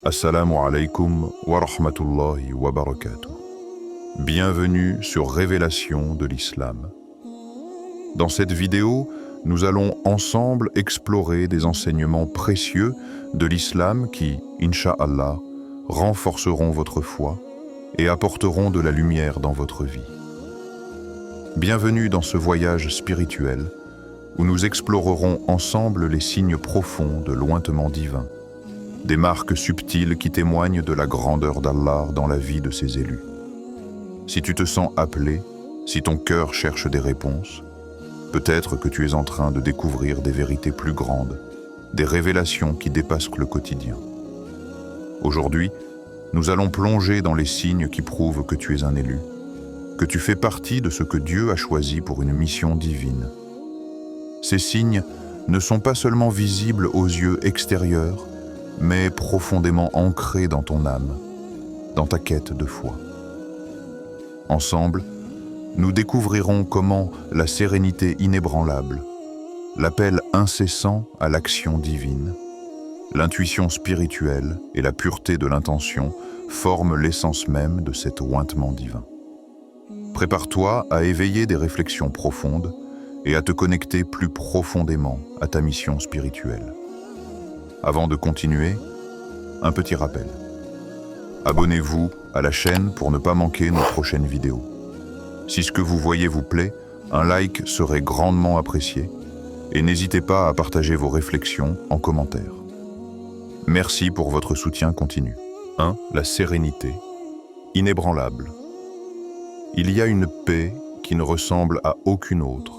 Assalamu alaikum wa rahmatullahi wa barakatuh. Bienvenue sur Révélation de l'Islam. Dans cette vidéo, nous allons ensemble explorer des enseignements précieux de l'Islam qui, Inch'Allah, renforceront votre foi et apporteront de la lumière dans votre vie. Bienvenue dans ce voyage spirituel où nous explorerons ensemble les signes profonds de l'ointement divin, des marques subtiles qui témoignent de la grandeur d'Allah dans la vie de ses élus. Si tu te sens appelé, si ton cœur cherche des réponses, peut-être que tu es en train de découvrir des vérités plus grandes, des révélations qui dépassent le quotidien. Aujourd'hui, nous allons plonger dans les signes qui prouvent que tu es un élu, que tu fais partie de ce que Dieu a choisi pour une mission divine. Ces signes ne sont pas seulement visibles aux yeux extérieurs, mais profondément ancrés dans ton âme, dans ta quête de foi. Ensemble, nous découvrirons comment la sérénité inébranlable, l'appel incessant à l'action divine, l'intuition spirituelle et la pureté de l'intention forment l'essence même de cet ointement divin. Prépare-toi à éveiller des réflexions profondes et à te connecter plus profondément à ta mission spirituelle. Avant de continuer, un petit rappel. Abonnez-vous à la chaîne pour ne pas manquer nos prochaines vidéos. Si ce que vous voyez vous plaît, un like serait grandement apprécié et n'hésitez pas à partager vos réflexions en commentaire. Merci pour votre soutien continu. 1. La sérénité. Inébranlable. Il y a une paix qui ne ressemble à aucune autre.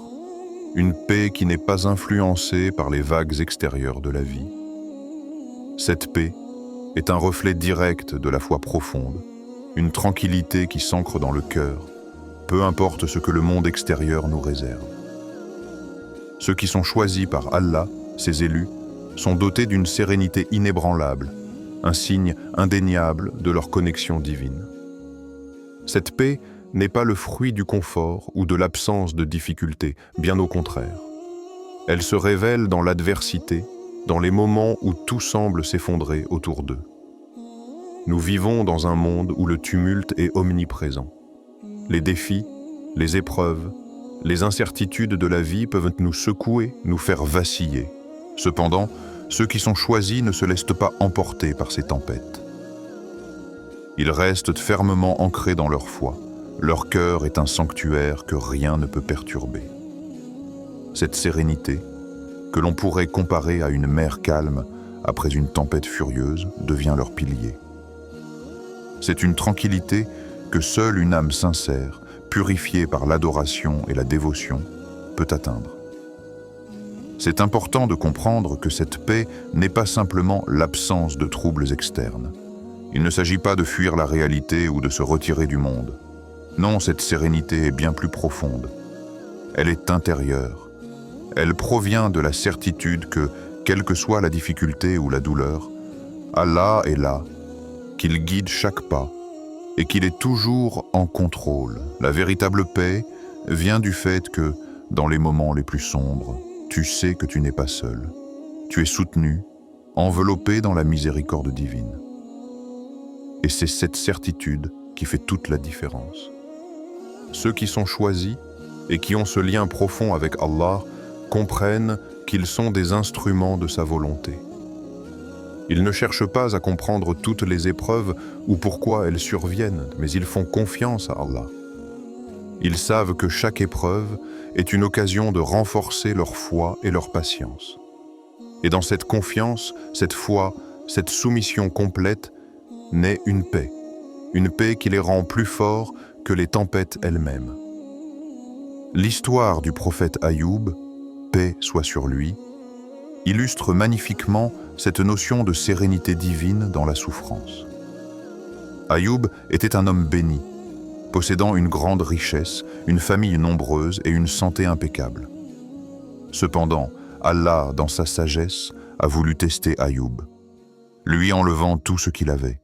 Une paix qui n'est pas influencée par les vagues extérieures de la vie. Cette paix est un reflet direct de la foi profonde, une tranquillité qui s'ancre dans le cœur, peu importe ce que le monde extérieur nous réserve. Ceux qui sont choisis par Allah, ses élus, sont dotés d'une sérénité inébranlable, un signe indéniable de leur connexion divine. Cette paix n'est pas le fruit du confort ou de l'absence de difficultés, bien au contraire. Elle se révèle dans l'adversité, dans les moments où tout semble s'effondrer autour d'eux. Nous vivons dans un monde où le tumulte est omniprésent. Les défis, les épreuves, les incertitudes de la vie peuvent nous secouer, nous faire vaciller. Cependant, ceux qui sont choisis ne se laissent pas emporter par ces tempêtes. Ils restent fermement ancrés dans leur foi. Leur cœur est un sanctuaire que rien ne peut perturber. Cette sérénité, que l'on pourrait comparer à une mer calme après une tempête furieuse, devient leur pilier. C'est une tranquillité que seule une âme sincère, purifiée par l'adoration et la dévotion, peut atteindre. C'est important de comprendre que cette paix n'est pas simplement l'absence de troubles externes. Il ne s'agit pas de fuir la réalité ou de se retirer du monde. Non, cette sérénité est bien plus profonde. Elle est intérieure. Elle provient de la certitude que, quelle que soit la difficulté ou la douleur, Allah est là, qu'il guide chaque pas et qu'il est toujours en contrôle. La véritable paix vient du fait que, dans les moments les plus sombres, tu sais que tu n'es pas seul. Tu es soutenu, enveloppé dans la miséricorde divine. Et c'est cette certitude qui fait toute la différence. Ceux qui sont choisis et qui ont ce lien profond avec Allah comprennent qu'ils sont des instruments de sa volonté. Ils ne cherchent pas à comprendre toutes les épreuves ou pourquoi elles surviennent, mais ils font confiance à Allah. Ils savent que chaque épreuve est une occasion de renforcer leur foi et leur patience. Et dans cette confiance, cette foi, cette soumission complète, naît une paix qui les rend plus forts que les tempêtes elles-mêmes. L'histoire du prophète Ayoub, paix soit sur lui, illustre magnifiquement cette notion de sérénité divine dans la souffrance. Ayoub était un homme béni, possédant une grande richesse, une famille nombreuse et une santé impeccable. Cependant, Allah, dans sa sagesse, a voulu tester Ayoub, lui enlevant tout ce qu'il avait.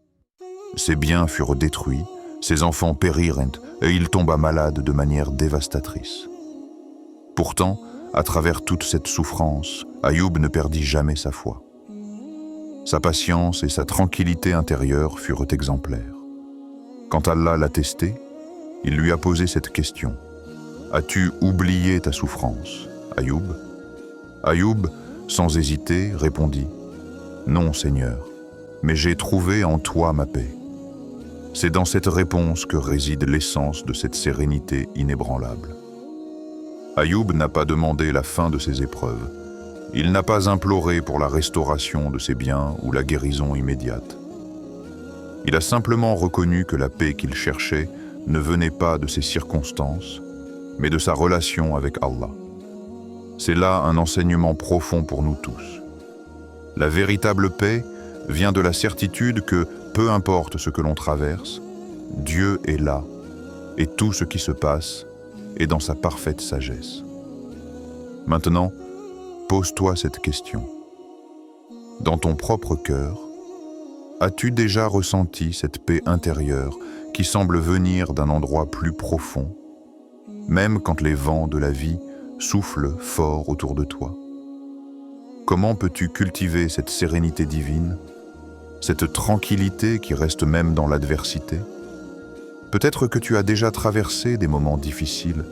Ses biens furent détruits, ses enfants périrent et il tomba malade de manière dévastatrice. Pourtant, à travers toute cette souffrance, Ayoub ne perdit jamais sa foi. Sa patience et sa tranquillité intérieure furent exemplaires. Quand Allah l'a testé, il lui a posé cette question. « As-tu oublié ta souffrance, Ayoub ?» Ayoub, sans hésiter, répondit « Non, Seigneur, mais j'ai trouvé en toi ma paix. » C'est dans cette réponse que réside l'essence de cette sérénité inébranlable. Ayoub n'a pas demandé la fin de ses épreuves. Il n'a pas imploré pour la restauration de ses biens ou la guérison immédiate. Il a simplement reconnu que la paix qu'il cherchait ne venait pas de ses circonstances, mais de sa relation avec Allah. C'est là un enseignement profond pour nous tous. La véritable paix vient de la certitude que, peu importe ce que l'on traverse, Dieu est là, et tout ce qui se passe est dans sa parfaite sagesse. Maintenant, pose-toi cette question. Dans ton propre cœur, as-tu déjà ressenti cette paix intérieure qui semble venir d'un endroit plus profond, même quand les vents de la vie soufflent fort autour de toi? Comment peux-tu cultiver cette sérénité divine, cette tranquillité qui reste même dans l'adversité? Peut-être que tu as déjà traversé des moments difficiles,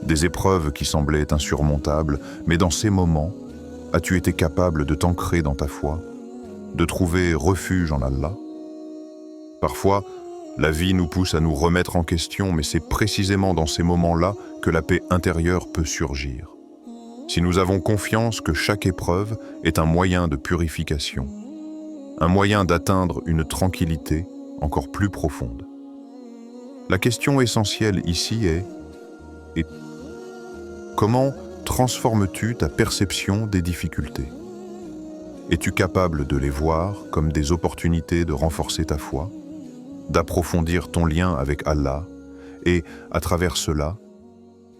des épreuves qui semblaient insurmontables, mais dans ces moments, as-tu été capable de t'ancrer dans ta foi, de trouver refuge en Allah? Parfois, la vie nous pousse à nous remettre en question, mais c'est précisément dans ces moments-là que la paix intérieure peut surgir. Si nous avons confiance que chaque épreuve est un moyen de purification, un moyen d'atteindre une tranquillité encore plus profonde. La question essentielle ici est comment transformes-tu ta perception des difficultés? Es-tu capable de les voir comme des opportunités de renforcer ta foi, d'approfondir ton lien avec Allah et, à travers cela,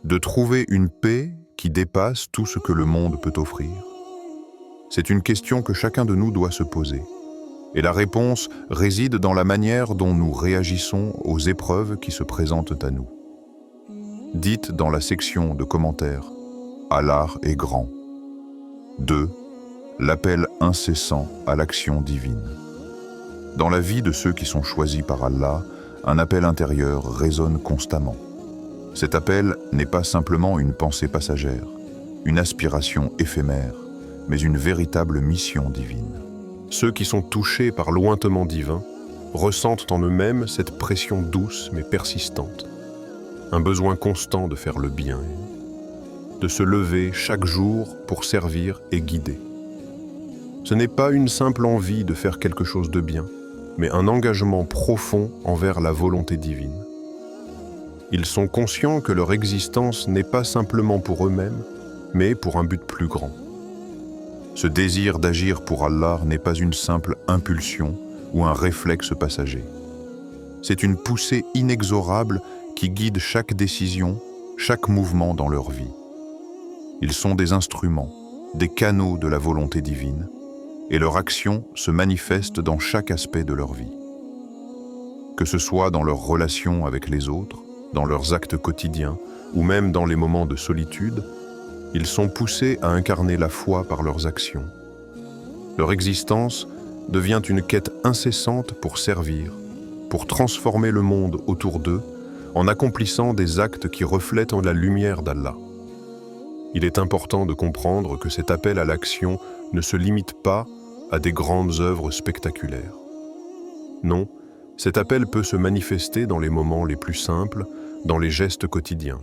de trouver une paix qui dépasse tout ce que le monde peut offrir? C'est une question que chacun de nous doit se poser. Et la réponse réside dans la manière dont nous réagissons aux épreuves qui se présentent à nous. Dites dans la section de commentaires « Allah est grand ». 2. L'appel incessant à l'action divine. Dans la vie de ceux qui sont choisis par Allah, un appel intérieur résonne constamment. Cet appel n'est pas simplement une pensée passagère, une aspiration éphémère, mais une véritable mission divine. Ceux qui sont touchés par l'ointement divin ressentent en eux-mêmes cette pression douce mais persistante, un besoin constant de faire le bien, de se lever chaque jour pour servir et guider. Ce n'est pas une simple envie de faire quelque chose de bien, mais un engagement profond envers la volonté divine. Ils sont conscients que leur existence n'est pas simplement pour eux-mêmes, mais pour un but plus grand. Ce désir d'agir pour Allah n'est pas une simple impulsion ou un réflexe passager. C'est une poussée inexorable qui guide chaque décision, chaque mouvement dans leur vie. Ils sont des instruments, des canaux de la volonté divine, et leur action se manifeste dans chaque aspect de leur vie. Que ce soit dans leurs relations avec les autres, dans leurs actes quotidiens, ou même dans les moments de solitude, ils sont poussés à incarner la foi par leurs actions. Leur existence devient une quête incessante pour servir, pour transformer le monde autour d'eux, en accomplissant des actes qui reflètent la lumière d'Allah. Il est important de comprendre que cet appel à l'action ne se limite pas à des grandes œuvres spectaculaires. Non, cet appel peut se manifester dans les moments les plus simples, dans les gestes quotidiens.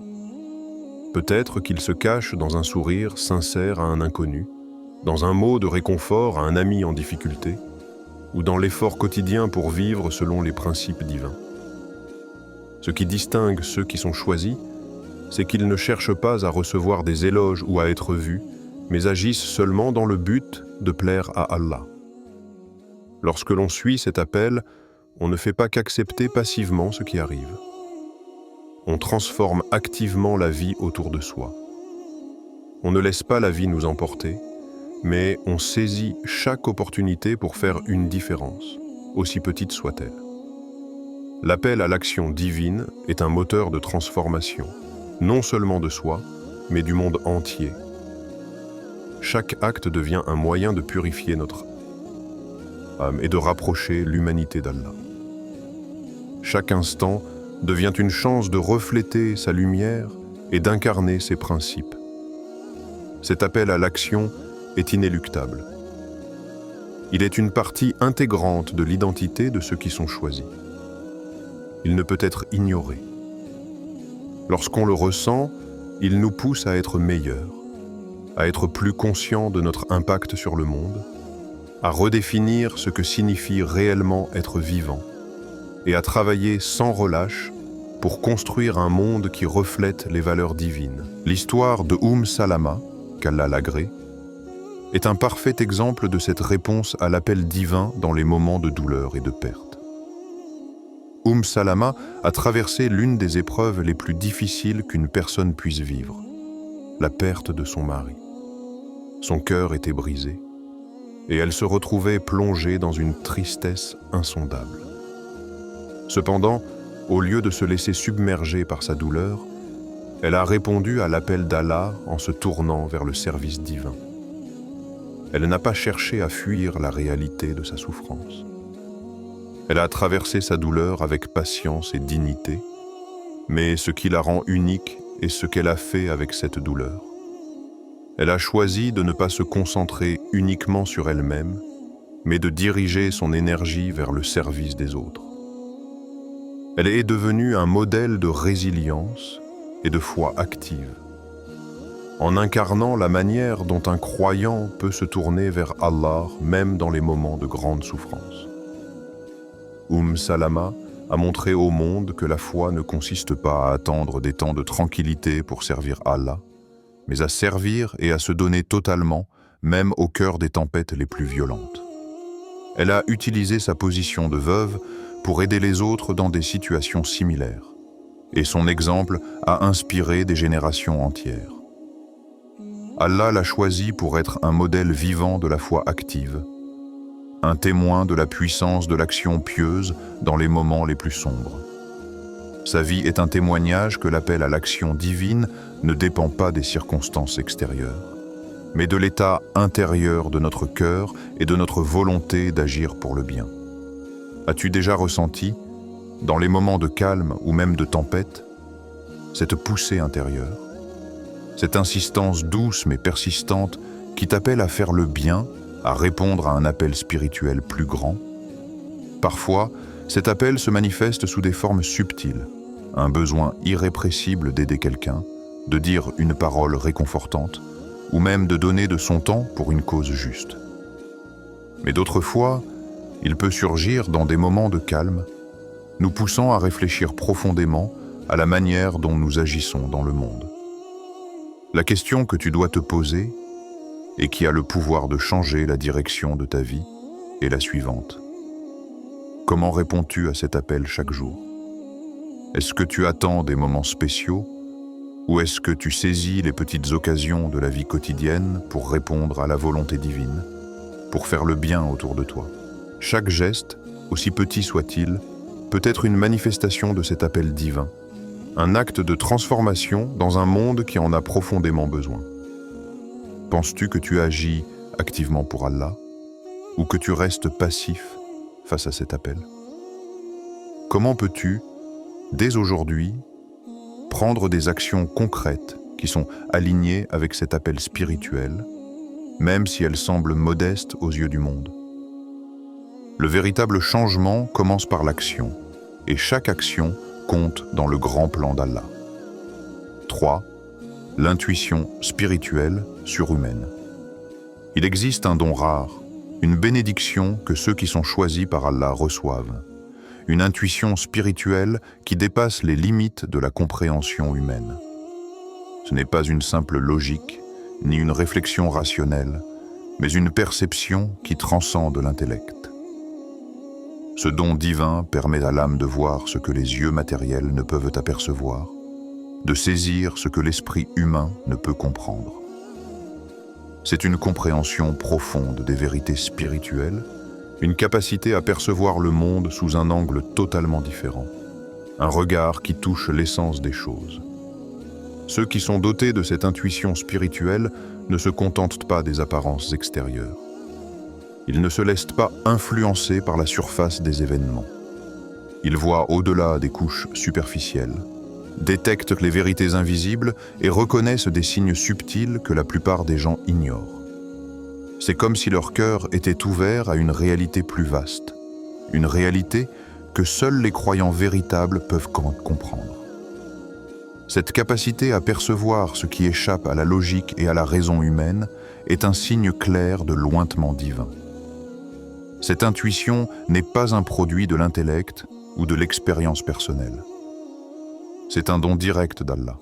Peut-être qu'il se cache dans un sourire sincère à un inconnu, dans un mot de réconfort à un ami en difficulté, ou dans l'effort quotidien pour vivre selon les principes divins. Ce qui distingue ceux qui sont choisis, c'est qu'ils ne cherchent pas à recevoir des éloges ou à être vus, mais agissent seulement dans le but de plaire à Allah. Lorsque l'on suit cet appel, on ne fait pas qu'accepter passivement ce qui arrive. On transforme activement la vie autour de soi. On ne laisse pas la vie nous emporter, mais on saisit chaque opportunité pour faire une différence, aussi petite soit-elle. L'appel à l'action divine est un moteur de transformation, non seulement de soi, mais du monde entier. Chaque acte devient un moyen de purifier notre âme. et de rapprocher l'humanité d'Allah. Chaque instant devient une chance de refléter sa lumière et d'incarner ses principes. Cet appel à l'action est inéluctable. Il est une partie intégrante de l'identité de ceux qui sont choisis. Il ne peut être ignoré. Lorsqu'on le ressent, il nous pousse à être meilleurs, à être plus conscients de notre impact sur le monde, à redéfinir ce que signifie réellement être vivant et à travailler sans relâche pour construire un monde qui reflète les valeurs divines. L'histoire de Salama, qu'Allah l'agrée, est un parfait exemple de cette réponse à l'appel divin dans les moments de douleur et de perte. Salama a traversé l'une des épreuves les plus difficiles qu'une personne puisse vivre, la perte de son mari. Son cœur était brisé et elle se retrouvait plongée dans une tristesse insondable. Cependant, au lieu de se laisser submerger par sa douleur, elle a répondu à l'appel d'Allah en se tournant vers le service divin. Elle n'a pas cherché à fuir la réalité de sa souffrance. Elle a traversé sa douleur avec patience et dignité, mais ce qui la rend unique est ce qu'elle a fait avec cette douleur. Elle a choisi de ne pas se concentrer uniquement sur elle-même, mais de diriger son énergie vers le service des autres. Elle est devenue un modèle de résilience et de foi active, en incarnant la manière dont un croyant peut se tourner vers Allah même dans les moments de grande souffrance. Salama a montré au monde que la foi ne consiste pas à attendre des temps de tranquillité pour servir Allah, mais à servir et à se donner totalement, même au cœur des tempêtes les plus violentes. Elle a utilisé sa position de veuve pour aider les autres dans des situations similaires, et son exemple a inspiré des générations entières. Allah l'a choisie pour être un modèle vivant de la foi active, un témoin de la puissance de l'action pieuse dans les moments les plus sombres. Sa vie est un témoignage que l'appel à l'action divine ne dépend pas des circonstances extérieures, mais de l'état intérieur de notre cœur et de notre volonté d'agir pour le bien. As-tu déjà ressenti, dans les moments de calme ou même de tempête, cette poussée intérieure, cette insistance douce mais persistante qui t'appelle à faire le bien, à répondre à un appel spirituel plus grand? Parfois, cet appel se manifeste sous des formes subtiles, un besoin irrépressible d'aider quelqu'un, de dire une parole réconfortante, ou même de donner de son temps pour une cause juste. Mais d'autres fois, il peut surgir dans des moments de calme, nous poussant à réfléchir profondément à la manière dont nous agissons dans le monde. La question que tu dois te poser, et qui a le pouvoir de changer la direction de ta vie, est la suivante. Comment réponds-tu à cet appel chaque jour? Est-ce que tu attends des moments spéciaux, ou est-ce que tu saisis les petites occasions de la vie quotidienne pour répondre à la volonté divine, pour faire le bien autour de toi? Chaque geste, aussi petit soit-il, peut être une manifestation de cet appel divin, un acte de transformation dans un monde qui en a profondément besoin. Penses-tu que tu agis activement pour Allah, ou que tu restes passif face à cet appel? Comment peux-tu, dès aujourd'hui, prendre des actions concrètes qui sont alignées avec cet appel spirituel, même si elles semblent modestes aux yeux du monde? Le véritable changement commence par l'action, et chaque action compte dans le grand plan d'Allah. 3. L'intuition spirituelle surhumaine. Il existe un don rare, une bénédiction que ceux qui sont choisis par Allah reçoivent, une intuition spirituelle qui dépasse les limites de la compréhension humaine. Ce n'est pas une simple logique, ni une réflexion rationnelle, mais une perception qui transcende l'intellect. Ce don divin permet à l'âme de voir ce que les yeux matériels ne peuvent apercevoir, de saisir ce que l'esprit humain ne peut comprendre. C'est une compréhension profonde des vérités spirituelles, une capacité à percevoir le monde sous un angle totalement différent, un regard qui touche l'essence des choses. Ceux qui sont dotés de cette intuition spirituelle ne se contentent pas des apparences extérieures. Il ne se laisse pas influencer par la surface des événements. Il voit au-delà des couches superficielles, détecte les vérités invisibles et reconnaissent des signes subtils que la plupart des gens ignorent. C'est comme si leur cœur était ouvert à une réalité plus vaste, une réalité que seuls les croyants véritables peuvent comprendre. Cette capacité à percevoir ce qui échappe à la logique et à la raison humaine est un signe clair de lointement divin. Cette intuition n'est pas un produit de l'intellect ou de l'expérience personnelle. C'est un don direct d'Allah.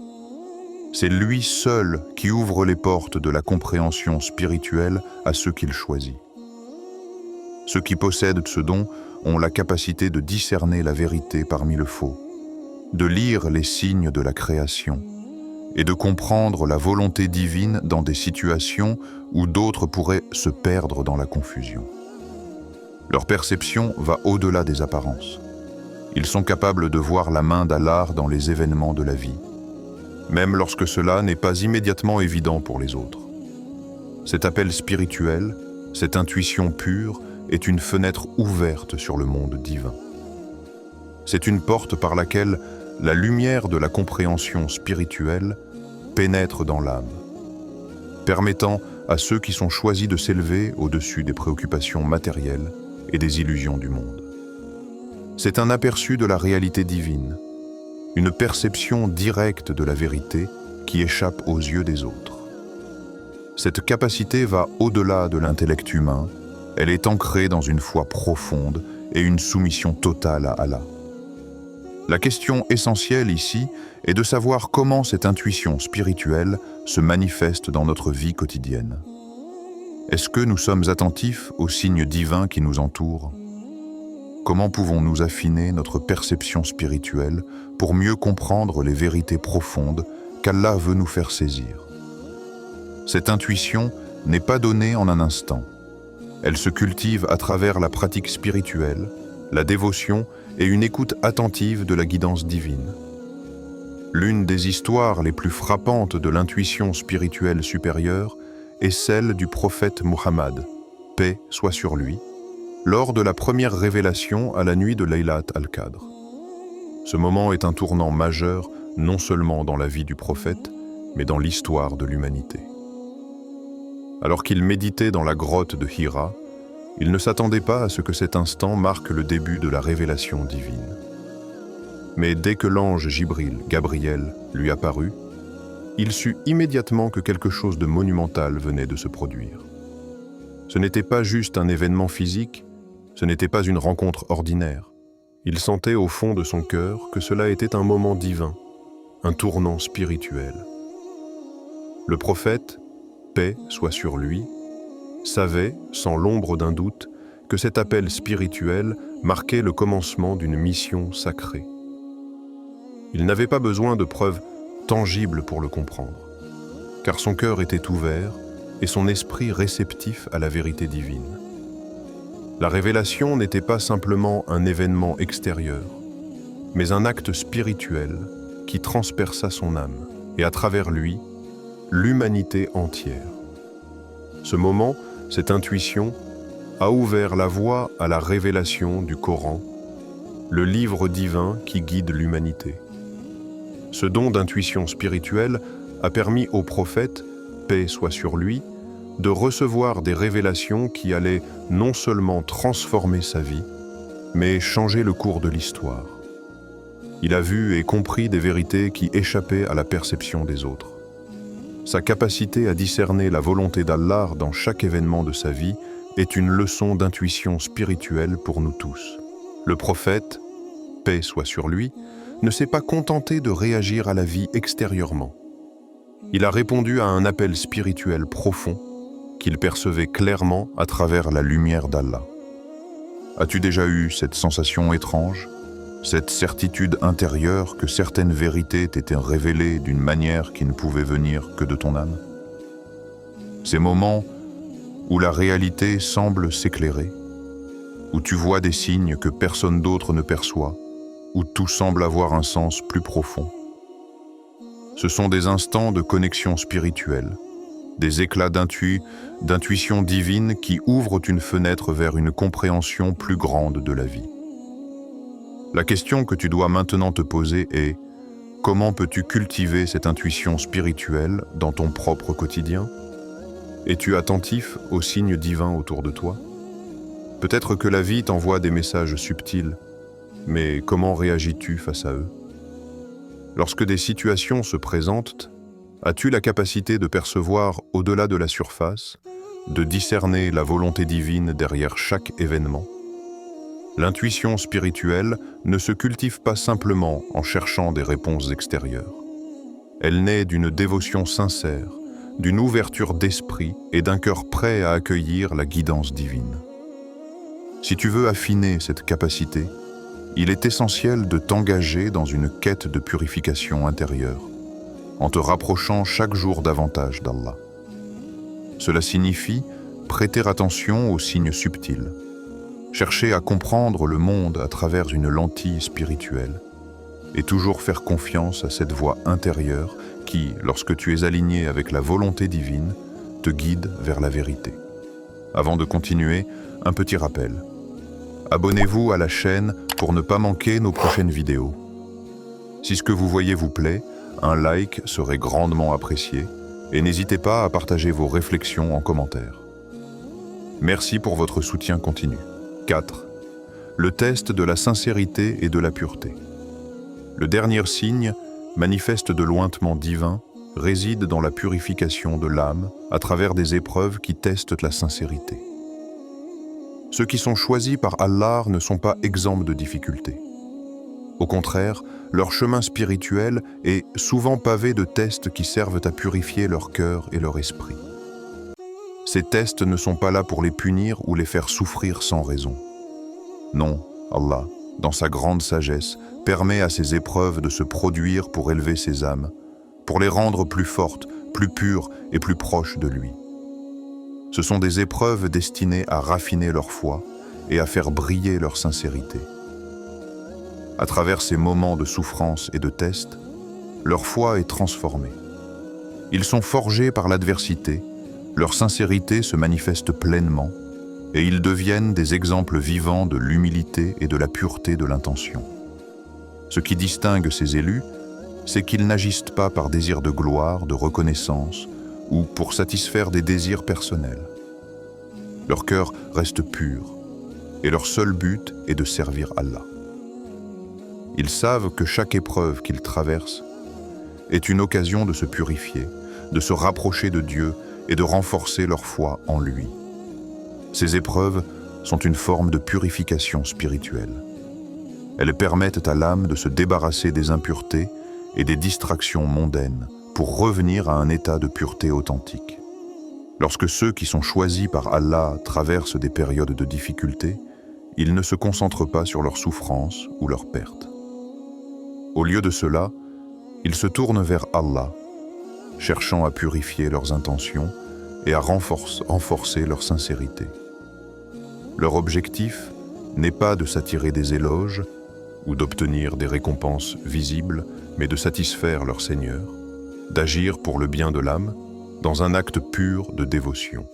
C'est lui seul qui ouvre les portes de la compréhension spirituelle à ceux qu'il choisit. Ceux qui possèdent ce don ont la capacité de discerner la vérité parmi le faux, de lire les signes de la création et de comprendre la volonté divine dans des situations où d'autres pourraient se perdre dans la confusion. Leur perception va au-delà des apparences. Ils sont capables de voir la main d'Allah dans les événements de la vie, même lorsque cela n'est pas immédiatement évident pour les autres. Cet appel spirituel, cette intuition pure, est une fenêtre ouverte sur le monde divin. C'est une porte par laquelle la lumière de la compréhension spirituelle pénètre dans l'âme, permettant à ceux qui sont choisis de s'élever au-dessus des préoccupations matérielles et des illusions du monde. C'est un aperçu de la réalité divine, une perception directe de la vérité qui échappe aux yeux des autres. Cette capacité va au-delà de l'intellect humain, elle est ancrée dans une foi profonde et une soumission totale à Allah. La question essentielle ici est de savoir comment cette intuition spirituelle se manifeste dans notre vie quotidienne. Est-ce que nous sommes attentifs aux signes divins qui nous entourent ? Comment pouvons-nous affiner notre perception spirituelle pour mieux comprendre les vérités profondes qu'Allah veut nous faire saisir ? Cette intuition n'est pas donnée en un instant. Elle se cultive à travers la pratique spirituelle, la dévotion et une écoute attentive de la guidance divine. L'une des histoires les plus frappantes de l'intuition spirituelle supérieure est celle du prophète Muhammad, paix soit sur lui, lors de la première révélation à la nuit de Laylat al-Qadr. Ce moment est un tournant majeur non seulement dans la vie du prophète, mais dans l'histoire de l'humanité. Alors qu'il méditait dans la grotte de Hira, il ne s'attendait pas à ce que cet instant marque le début de la révélation divine. Mais dès que l'ange Gabriel, lui apparut, il sut immédiatement que quelque chose de monumental venait de se produire. Ce n'était pas juste un événement physique, ce n'était pas une rencontre ordinaire. Il sentait au fond de son cœur que cela était un moment divin, un tournant spirituel. Le prophète, paix soit sur lui, savait, sans l'ombre d'un doute, que cet appel spirituel marquait le commencement d'une mission sacrée. Il n'avait pas besoin de preuves tangibles pour le comprendre, car son cœur était ouvert et son esprit réceptif à la vérité divine. La révélation n'était pas simplement un événement extérieur, mais un acte spirituel qui transperça son âme, et à travers lui, l'humanité entière. Ce moment, cette intuition, a ouvert la voie à la révélation du Coran, le livre divin qui guide l'humanité. Ce don d'intuition spirituelle a permis au prophète, paix soit sur lui, de recevoir des révélations qui allaient non seulement transformer sa vie, mais changer le cours de l'histoire. Il a vu et compris des vérités qui échappaient à la perception des autres. Sa capacité à discerner la volonté d'Allah dans chaque événement de sa vie est une leçon d'intuition spirituelle pour nous tous. Le prophète, paix soit sur lui, ne s'est pas contenté de réagir à la vie extérieurement. Il a répondu à un appel spirituel profond qu'il percevait clairement à travers la lumière d'Allah. As-tu déjà eu cette sensation étrange, cette certitude intérieure que certaines vérités t'étaient révélées d'une manière qui ne pouvait venir que de ton âme? Ces moments où la réalité semble s'éclairer, où tu vois des signes que personne d'autre ne perçoit, où tout semble avoir un sens plus profond. Ce sont des instants de connexion spirituelle, des éclats d'intuition divine qui ouvrent une fenêtre vers une compréhension plus grande de la vie. La question que tu dois maintenant te poser est: comment peux-tu cultiver cette intuition spirituelle dans ton propre quotidien? Es-tu attentif aux signes divins autour de toi? Peut-être que la vie t'envoie des messages subtils, mais comment réagis-tu face à eux? Lorsque des situations se présentent, as-tu la capacité de percevoir au-delà de la surface, de discerner la volonté divine derrière chaque événement? L'intuition spirituelle ne se cultive pas simplement en cherchant des réponses extérieures. Elle naît d'une dévotion sincère, d'une ouverture d'esprit et d'un cœur prêt à accueillir la guidance divine. Si tu veux affiner cette capacité, il est essentiel de t'engager dans une quête de purification intérieure, en te rapprochant chaque jour davantage d'Allah. Cela signifie prêter attention aux signes subtils, chercher à comprendre le monde à travers une lentille spirituelle et toujours faire confiance à cette voix intérieure qui, lorsque tu es aligné avec la volonté divine, te guide vers la vérité. Avant de continuer, un petit rappel. Abonnez-vous à la chaîne pour ne pas manquer nos prochaines vidéos. Si ce que vous voyez vous plaît, un like serait grandement apprécié et n'hésitez pas à partager vos réflexions en commentaire. Merci pour votre soutien continu. 4. Le test de la sincérité et de la pureté. Le dernier signe, manifeste de lointement divin, réside dans la purification de l'âme à travers des épreuves qui testent la sincérité. Ceux qui sont choisis par Allah ne sont pas exempts de difficultés. Au contraire, leur chemin spirituel est souvent pavé de tests qui servent à purifier leur cœur et leur esprit. Ces tests ne sont pas là pour les punir ou les faire souffrir sans raison. Non, Allah, dans sa grande sagesse, permet à ces épreuves de se produire pour élever ces âmes, pour les rendre plus fortes, plus pures et plus proches de lui. Ce sont des épreuves destinées à raffiner leur foi et à faire briller leur sincérité. À travers ces moments de souffrance et de test, leur foi est transformée. Ils sont forgés par l'adversité, leur sincérité se manifeste pleinement et ils deviennent des exemples vivants de l'humilité et de la pureté de l'intention. Ce qui distingue ces élus, c'est qu'ils n'agissent pas par désir de gloire, de reconnaissance ou pour satisfaire des désirs personnels. Leur cœur reste pur et leur seul but est de servir Allah. Ils savent que chaque épreuve qu'ils traversent est une occasion de se purifier, de se rapprocher de Dieu et de renforcer leur foi en lui. Ces épreuves sont une forme de purification spirituelle. Elles permettent à l'âme de se débarrasser des impuretés et des distractions mondaines pour revenir à un état de pureté authentique. Lorsque ceux qui sont choisis par Allah traversent des périodes de difficulté, ils ne se concentrent pas sur leurs souffrances ou leurs pertes. Au lieu de cela, ils se tournent vers Allah, cherchant à purifier leurs intentions et à renforcer leur sincérité. Leur objectif n'est pas de s'attirer des éloges ou d'obtenir des récompenses visibles, mais de satisfaire leur Seigneur, d'agir pour le bien de l'âme dans un acte pur de dévotion.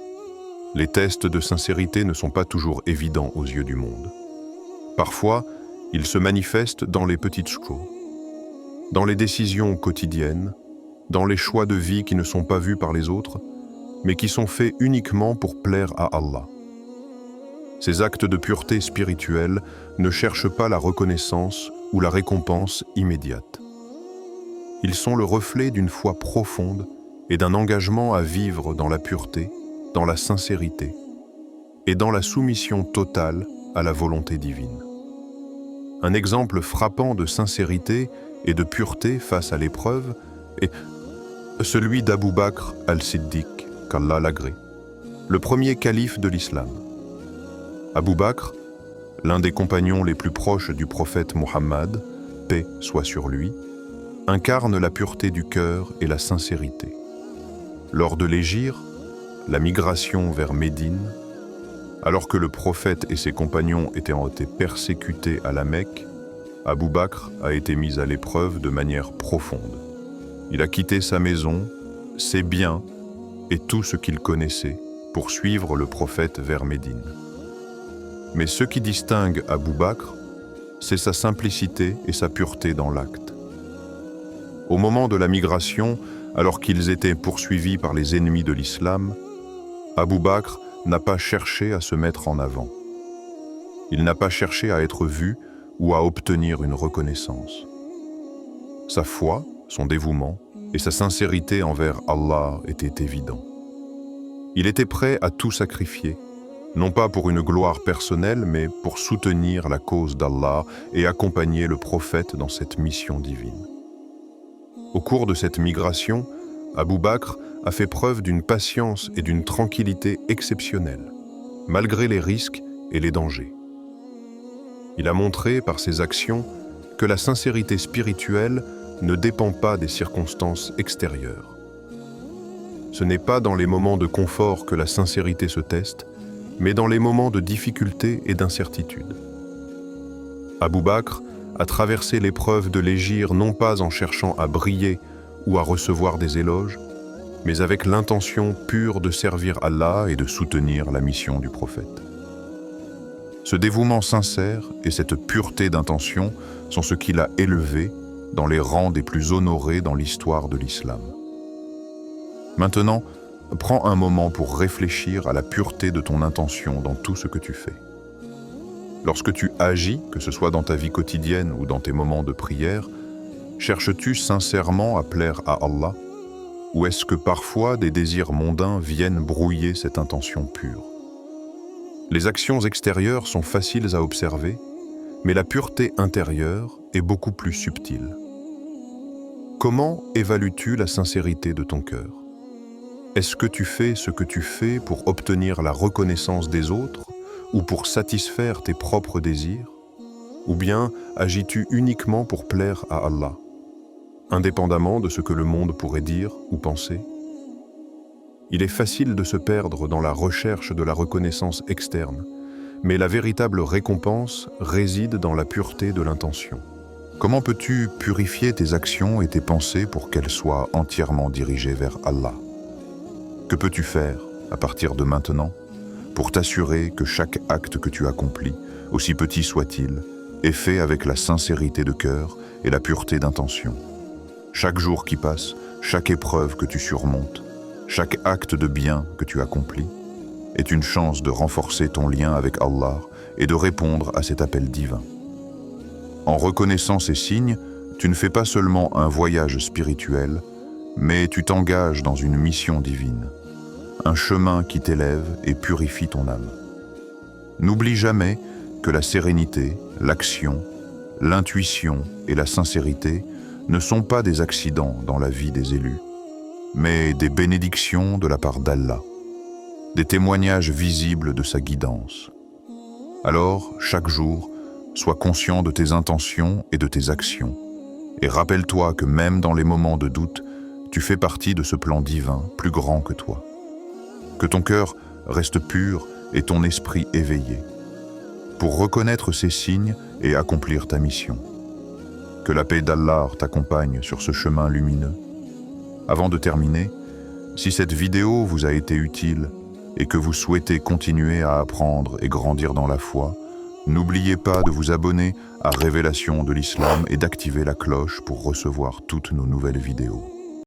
Les tests de sincérité ne sont pas toujours évidents aux yeux du monde. Parfois, ils se manifestent dans les petites choses, dans les décisions quotidiennes, dans les choix de vie qui ne sont pas vus par les autres, mais qui sont faits uniquement pour plaire à Allah. Ces actes de pureté spirituelle ne cherchent pas la reconnaissance ou la récompense immédiate. Ils sont le reflet d'une foi profonde et d'un engagement à vivre dans la pureté, dans la sincérité et dans la soumission totale à la volonté divine. Un exemple frappant de sincérité et de pureté face à l'épreuve est celui d'Abu Bakr al-Siddiq, qu'Allah l'agrée, le premier calife de l'islam. Abu Bakr, l'un des compagnons les plus proches du prophète Muhammad, paix soit sur lui, incarne la pureté du cœur et la sincérité. Lors de l'hégire, la migration vers Médine, alors que le prophète et ses compagnons étaient persécutés à la Mecque, Abu Bakr a été mis à l'épreuve de manière profonde. Il a quitté sa maison, ses biens et tout ce qu'il connaissait pour suivre le prophète vers Médine. Mais ce qui distingue Abou Bakr, c'est sa simplicité et sa pureté dans l'acte. Au moment de la migration, alors qu'ils étaient poursuivis par les ennemis de l'islam, Abou Bakr n'a pas cherché à se mettre en avant. Il n'a pas cherché à être vu ou à obtenir une reconnaissance. Sa foi, son dévouement et sa sincérité envers Allah étaient évidents. Il était prêt à tout sacrifier, non pas pour une gloire personnelle, mais pour soutenir la cause d'Allah et accompagner le prophète dans cette mission divine. Au cours de cette migration, Abou Bakr a fait preuve d'une patience et d'une tranquillité exceptionnelles, malgré les risques et les dangers. Il a montré par ses actions que la sincérité spirituelle ne dépend pas des circonstances extérieures. Ce n'est pas dans les moments de confort que la sincérité se teste, mais dans les moments de difficulté et d'incertitude. Abou Bakr a traversé l'épreuve de l'hégire non pas en cherchant à briller ou à recevoir des éloges, mais avec l'intention pure de servir Allah et de soutenir la mission du prophète. Ce dévouement sincère et cette pureté d'intention sont ce qui l'a élevé dans les rangs des plus honorés dans l'histoire de l'islam. Maintenant, prends un moment pour réfléchir à la pureté de ton intention dans tout ce que tu fais. Lorsque tu agis, que ce soit dans ta vie quotidienne ou dans tes moments de prière, cherches-tu sincèrement à plaire à Allah? Ou est-ce que parfois des désirs mondains viennent brouiller cette intention pure? Les actions extérieures sont faciles à observer, mais la pureté intérieure est beaucoup plus subtile. Comment évalues-tu la sincérité de ton cœur? Est-ce que tu fais ce que tu fais pour obtenir la reconnaissance des autres ou pour satisfaire tes propres désirs? Ou bien agis-tu uniquement pour plaire à Allah, indépendamment de ce que le monde pourrait dire ou penser? Il est facile de se perdre dans la recherche de la reconnaissance externe, mais la véritable récompense réside dans la pureté de l'intention. Comment peux-tu purifier tes actions et tes pensées pour qu'elles soient entièrement dirigées vers Allah? Que peux-tu faire, à partir de maintenant, pour t'assurer que chaque acte que tu accomplis, aussi petit soit-il, est fait avec la sincérité de cœur et la pureté d'intention? Chaque jour qui passe, chaque épreuve que tu surmontes, chaque acte de bien que tu accomplis, est une chance de renforcer ton lien avec Allah et de répondre à cet appel divin. En reconnaissant ces signes, tu ne fais pas seulement un voyage spirituel, mais tu t'engages dans une mission divine, un chemin qui t'élève et purifie ton âme. N'oublie jamais que la sérénité, l'action, l'intuition et la sincérité ne sont pas des accidents dans la vie des élus, mais des bénédictions de la part d'Allah, des témoignages visibles de sa guidance. Alors, chaque jour, sois conscient de tes intentions et de tes actions, et rappelle-toi que même dans les moments de doute, tu fais partie de ce plan divin plus grand que toi. Que ton cœur reste pur et ton esprit éveillé, pour reconnaître ces signes et accomplir ta mission. Que la paix d'Allah t'accompagne sur ce chemin lumineux. Avant de terminer, si cette vidéo vous a été utile et que vous souhaitez continuer à apprendre et grandir dans la foi, n'oubliez pas de vous abonner à Révélation de l'Islam et d'activer la cloche pour recevoir toutes nos nouvelles vidéos.